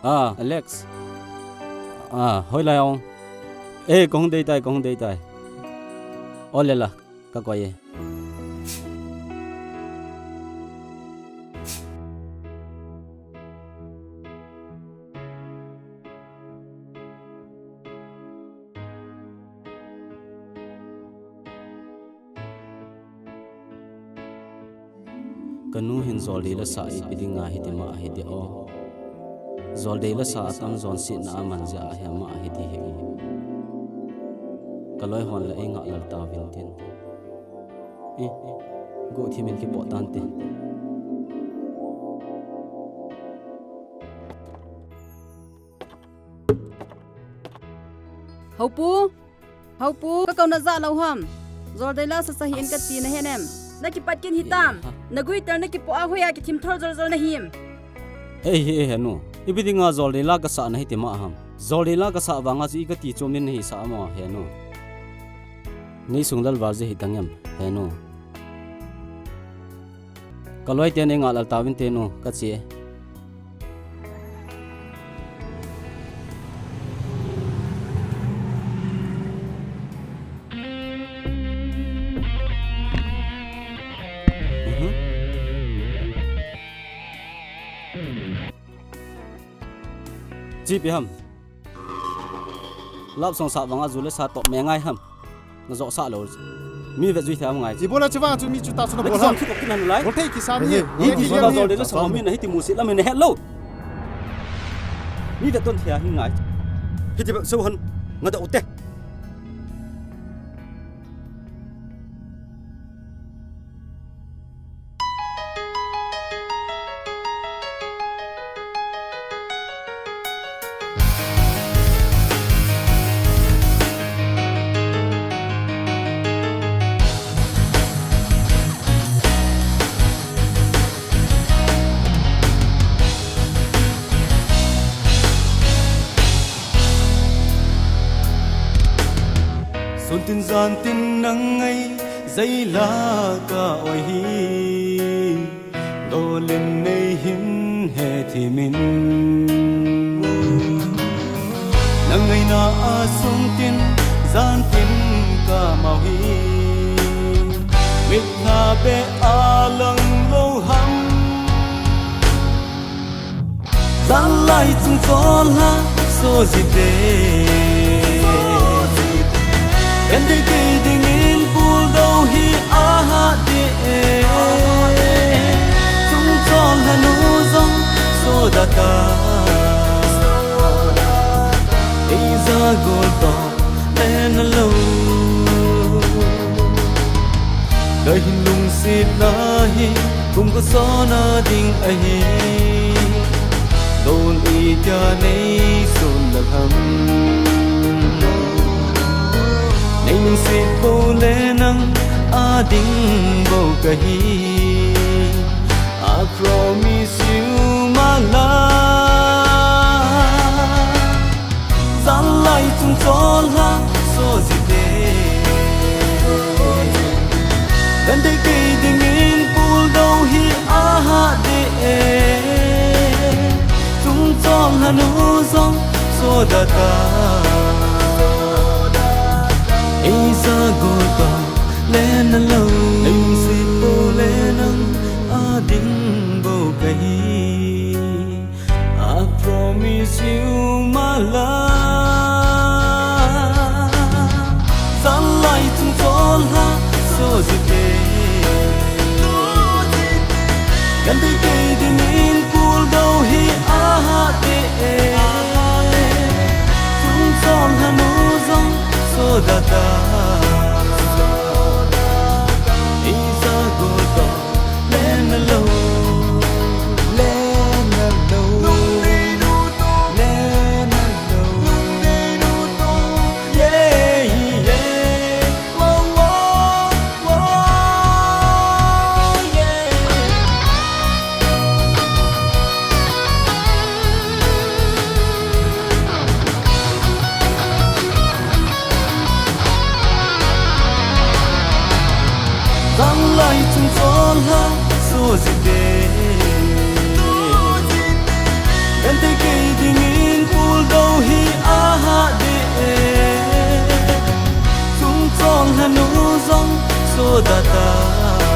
Alex hoi lai ông con đây tai ole la ka ko ye kanu hin zol de la sa I pidinga hitima hiti o zol de la sa tam zon si na man ja ha ma hiti he kaloi hon la inga lal ta vin tin go thi men ki po tan te haupu ka kau na za lo ham zol de la sa sa hin ka ti na henem na ki patkin hitam na gui tar na ki po a hoya ki thim thor zol na him he no ibidinga zol de la ka sa na hitima ham zol de la ka sa wanga ji ka ti chom nin hi sa ma he no ni sungdal warje hitangem he no kaloi te ne nga lal tawin te no ka che ji pi ham lap song sa wanga zule sa to me ngai ham na zo sa lo mi ve zui tham ngai ji bola chwa chu mi chu ta chu na bola ki ko kin han lai bol thei ki sam ni ki bola zo de la sa mi na hiti mu si la me ne hello mi ve ton thia hi ngai hiti ba so han nga da utte Son tin gian tin nắng ấy dây lá cả oi hi đô lên nay hin hè thì mình nắng ấy na son tin gian tin cả màu hi mít na be a lăng lâu hăm gian lại chung cho la so gì thế em đi kỳ tình in buồn đâu hi ha đi chúng con là nô rong số đã cả đi ra gol to lên lâu đời hình lung xịt na hi cùng có gió na đình ấy đồn đi cha này xuân là hầm anh xin vô lẽ nắng a đinh bầu cây I promise you my love gian lại chung gió la so gì thế gần đây kỳ tình in buồn đâu hi ha để chung gió là nô rong so đã ta Isa gota lên lâu anh xin vô lên a đinh bầu cây I promise you my love gian lại chung gió la so gì thế gần đây cây tình in buồn đâu hi ha để chung gió là nô rong so da da isa go to lên lâu lên lâu lên lâu yeah yeah wow wow wow yeah gian lại chung gió la so gì thế gần đây kỳ tình data